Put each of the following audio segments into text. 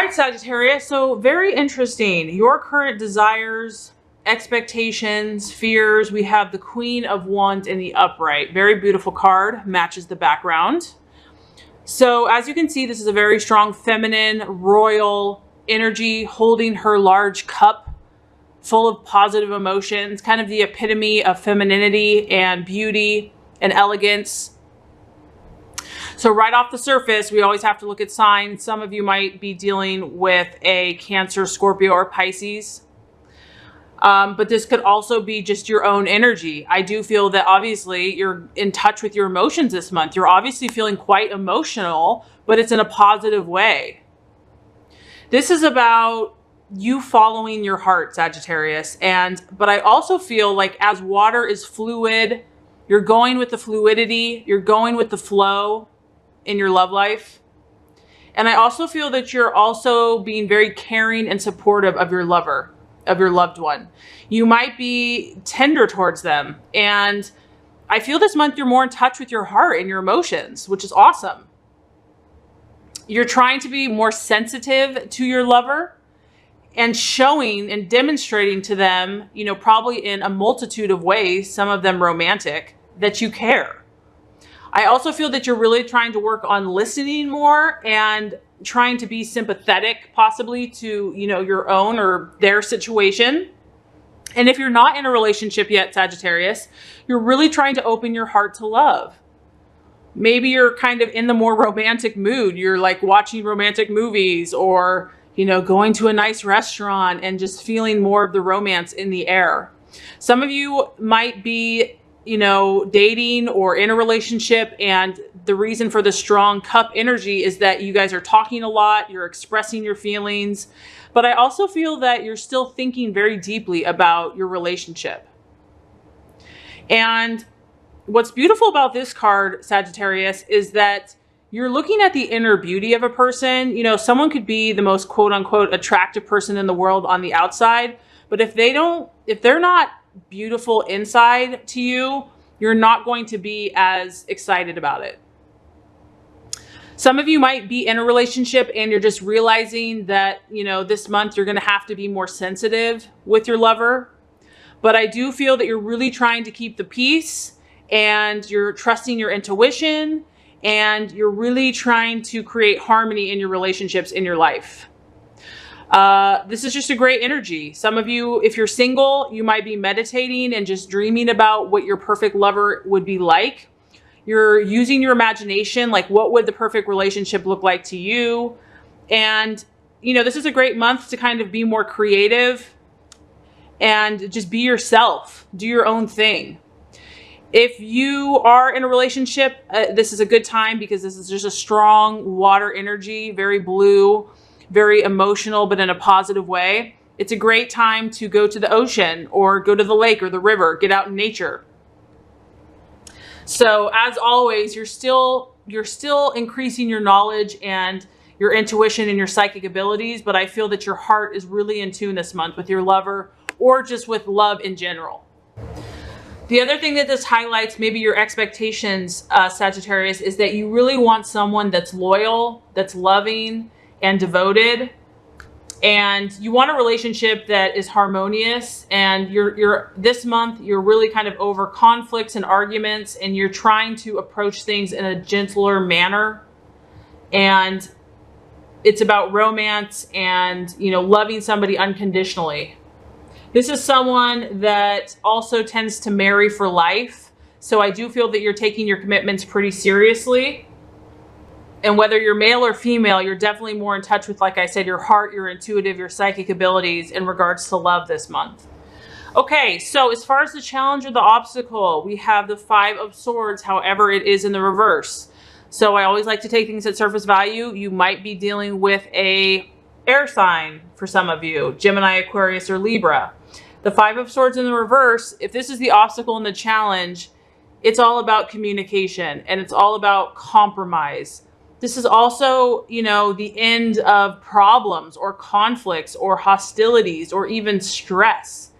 right, Sagittarius. So very interesting. Your current desires, expectations, fears. We have the Queen of Wands in the upright. Very beautiful card. Matches the background. So as you can see, this is a very strong feminine, royal energy holding her large cup full of positive emotions, kind of the epitome of femininity and beauty and elegance. So right off the surface, we always have to look at signs. Some of you might be dealing with a Cancer, Scorpio, or Pisces. But this could also be just your own energy. I do feel that obviously you're in touch with your emotions this month. You're obviously feeling quite emotional, but it's in a positive way. This is about you following your heart, Sagittarius. But I also feel like as water is fluid, you're going with the fluidity, you're going with the flow in your love life. And I also feel that you're also being very caring and supportive of your lover, of your loved one. You might be tender towards them. And I feel this month you're more in touch with your heart and your emotions, which is awesome. You're trying to be more sensitive to your lover and showing and demonstrating to them, you know, probably in a multitude of ways, some of them romantic, that you care. I also feel that you're really trying to work on listening more and trying to be sympathetic possibly to, you know, your own or their situation. And if you're not in a relationship yet, Sagittarius, you're really trying to open your heart to love. Maybe you're kind of in the more romantic mood. You're like watching romantic movies or, you know, going to a nice restaurant and just feeling more of the romance in the air. Some of you might be, you know, dating or in a relationship, and the reason for the strong cup energy is that you guys are talking a lot, you're expressing your feelings, but I also feel that you're still thinking very deeply about your relationship. And what's beautiful about this card, Sagittarius, is that you're looking at the inner beauty of a person. You know, someone could be the most quote unquote attractive person in the world on the outside, but if they're not beautiful inside to you, you're not going to be as excited about it. Some of you might be in a relationship and you're just realizing that, you know, this month you're going to have to be more sensitive with your lover. But I do feel that you're really trying to keep the peace and you're trusting your intuition and you're really trying to create harmony in your relationships in your life. This is just a great energy. Some of you, if you're single, you might be meditating and just dreaming about what your perfect lover would be like. You're using your imagination, like what would the perfect relationship look like to you? And, you know, this is a great month to kind of be more creative and just be yourself, do your own thing. If you are in a relationship, this is a good time because this is just a strong water energy, very blue, very emotional, but in a positive way. It's a great time to go to the ocean or go to the lake or the river, get out in nature. So as always, you're still increasing your knowledge and your intuition and your psychic abilities, but I feel that your heart is really in tune this month with your lover or just with love in general. The other thing that this highlights, maybe your expectations, Sagittarius, is that you really want someone that's loyal, that's loving, and devoted, and you want a relationship that is harmonious. And you're this month you're really kind of over conflicts and arguments, and you're trying to approach things in a gentler manner. And it's about romance and, you know, loving somebody unconditionally. This is someone that also tends to marry for life, so I do feel that you're taking your commitments pretty seriously. And whether you're male or female, you're definitely more in touch with, like I said, your heart, your intuitive, your psychic abilities in regards to love this month. Okay, so as far as the challenge or the obstacle, we have the Five of Swords, however it is in the reverse. So I always like to take things at surface value. You might be dealing with a air sign for some of you, Gemini, Aquarius, or Libra. The Five of Swords in the reverse, if this is the obstacle and the challenge, it's all about communication and it's all about compromise. This is also, you know, the end of problems or conflicts or hostilities or even stress.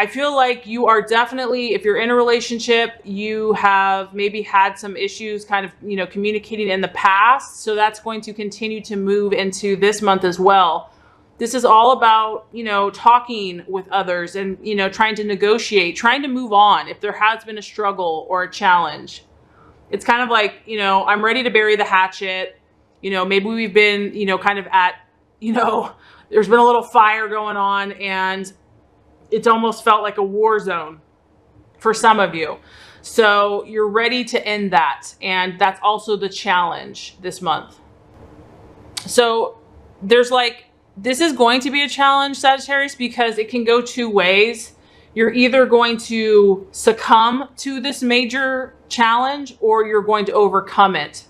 I feel like you are definitely, if you're in a relationship, you have maybe had some issues kind of, you know, communicating in the past. So that's going to continue to move into this month as well. This is all about, you know, talking with others and, you know, trying to negotiate, trying to move on if there has been a struggle or a challenge. It's kind of like, you know, I'm ready to bury the hatchet. You know, maybe we've been, you know, kind of at, you know, there's been a little fire going on and it's almost felt like a war zone for some of you. So you're ready to end that. And that's also the challenge this month. So there's like, this is going to be a challenge, Sagittarius, because it can go two ways. You're either going to succumb to this major challenge or you're going to overcome it.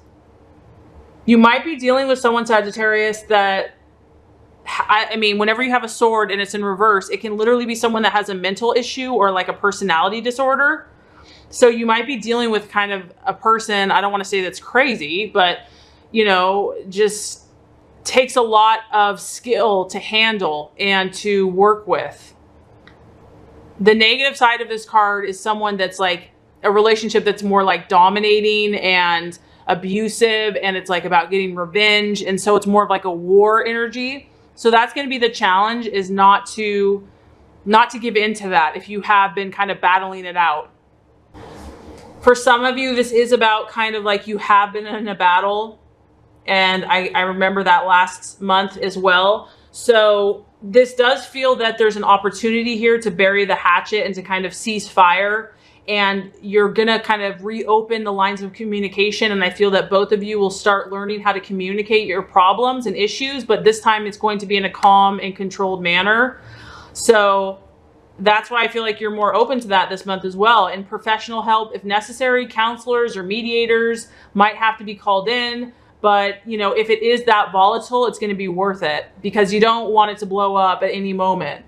You might be dealing with someone, Sagittarius, that I mean, whenever you have a sword and it's in reverse, it can literally be someone that has a mental issue or like a personality disorder. So you might be dealing with kind of a person, I don't want to say that's crazy, but, you know, just takes a lot of skill to handle and to work with. The negative side of this card is someone that's like a relationship that's more like dominating and abusive, and it's like about getting revenge. And so it's more of like a war energy. So that's going to be the challenge, is not to give in to that if you have been kind of battling it out. For some of you, this is about kind of like you have been in a battle. And I remember that last month as well. So this does feel that there's an opportunity here to bury the hatchet and to kind of cease fire. And you're going to kind of reopen the lines of communication. And I feel that both of you will start learning how to communicate your problems and issues, but this time it's going to be in a calm and controlled manner. So that's why I feel like you're more open to that this month as well. And professional help, if necessary, counselors or mediators might have to be called in. But, you know, if it is that volatile, it's going to be worth it because you don't want it to blow up at any moment.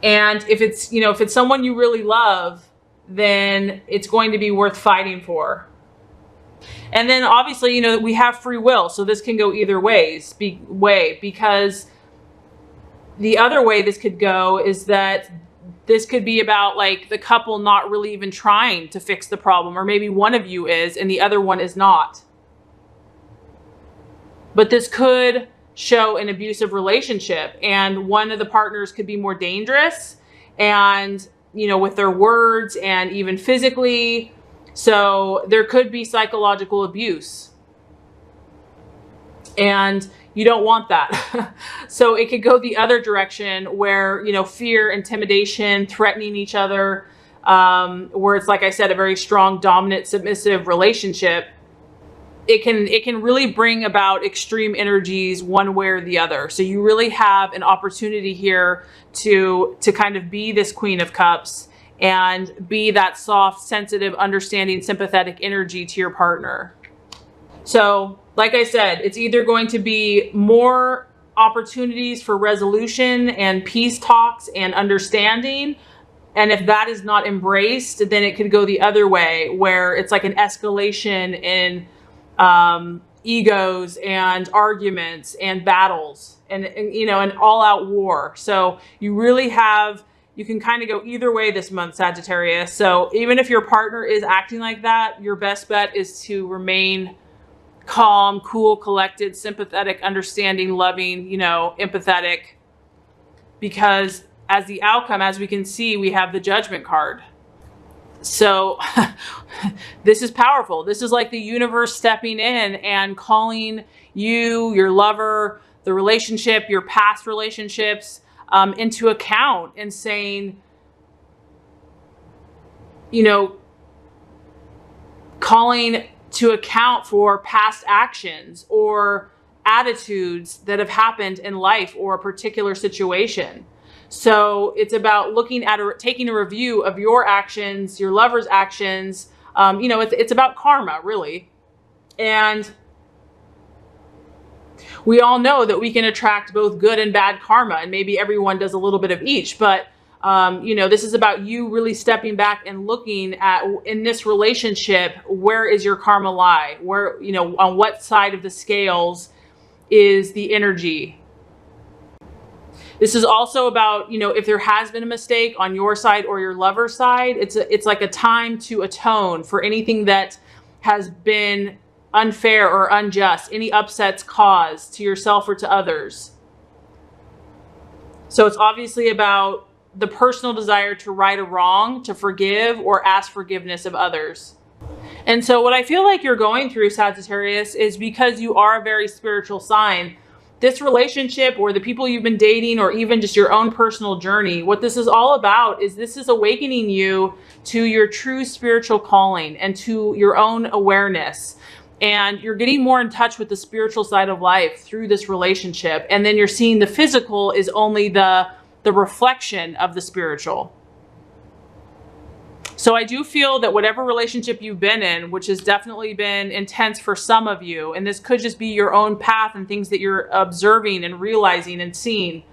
And if it's, you know, if it's someone you really love, then it's going to be worth fighting for. And then obviously, you know, we have free will. So this can go either ways, because the other way this could go is that this could be about like the couple not really even trying to fix the problem, or maybe one of you is and the other one is not. But this could show an abusive relationship, and one of the partners could be more dangerous and, you know, with their words and even physically. So there could be psychological abuse, and you don't want that. So it could go the other direction where, you know, fear, intimidation, threatening each other, where it's, like I said, a very strong, dominant, submissive relationship. It can really bring about extreme energies one way or the other. So you really have an opportunity here to kind of be this Queen of Cups and be that soft, sensitive, understanding, sympathetic energy to your partner. So, like I said, it's either going to be more opportunities for resolution and peace talks and understanding. And if that is not embraced, then it could go the other way, where it's like an escalation in egos and arguments and battles and you know, an all-out war. So you really have, you can kind of go either way this month, Sagittarius. So even if your partner is acting like that, your best bet is to remain calm, cool, collected, sympathetic, understanding, loving, you know, empathetic, because as the outcome, as we can see, we have the Judgment card. So this is powerful. This is like the universe stepping in and calling you, your lover, the relationship, your past relationships into account, and saying, you know, calling to account for past actions or attitudes that have happened in life or a particular situation. So it's about looking at taking a review of your actions, your lover's actions. You know, it's about karma, really. And we all know that we can attract both good and bad karma, and maybe everyone does a little bit of each. But, you know, this is about you really stepping back and looking at, in this relationship, where is your karma lie? Where, you know, on what side of the scales is the energy? This is also about, if there has been a mistake on your side or your lover's side, it's like a time to atone for anything that has been unfair or unjust, any upsets caused to yourself or to others. So it's obviously about the personal desire to right a wrong, to forgive or ask forgiveness of others. And so what I feel like you're going through, Sagittarius, is because you are a very spiritual sign. This relationship or the people you've been dating or even just your own personal journey, what this is all about is this is awakening you to your true spiritual calling and to your own awareness. And you're getting more in touch with the spiritual side of life through this relationship. And then you're seeing the physical is only the reflection of the spiritual. So I do feel that whatever relationship you've been in, which has definitely been intense for some of you, and this could just be your own path and things that you're observing and realizing and seeing,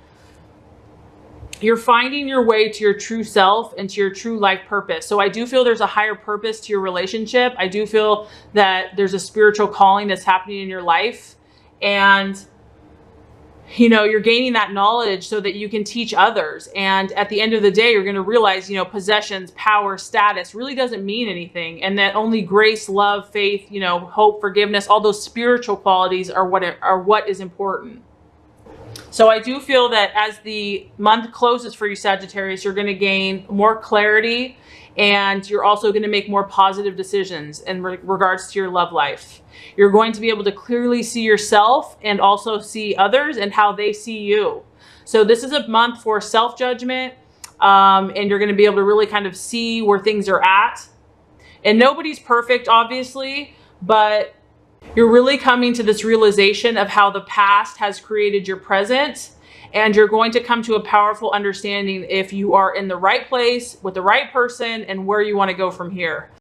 you're finding your way to your true self and to your true life purpose. So I do feel there's a higher purpose to your relationship. I do feel that there's a spiritual calling that's happening in your life. And you're gaining that knowledge so that you can teach others. And at the end of the day, you're going to realize, possessions, power, status really doesn't mean anything. And that only grace, love, faith, hope, forgiveness, all those spiritual qualities are what is important. So I do feel that as the month closes for you, Sagittarius, you're going to gain more clarity, and you're also going to make more positive decisions in regards to your love life. You're going to be able to clearly see yourself and also see others and how they see you. So this is a month for self-judgment, and you're going to be able to really kind of see where things are at. And nobody's perfect, obviously, but you're really coming to this realization of how the past has created your present, and you're going to come to a powerful understanding if you are in the right place with the right person and where you want to go from here.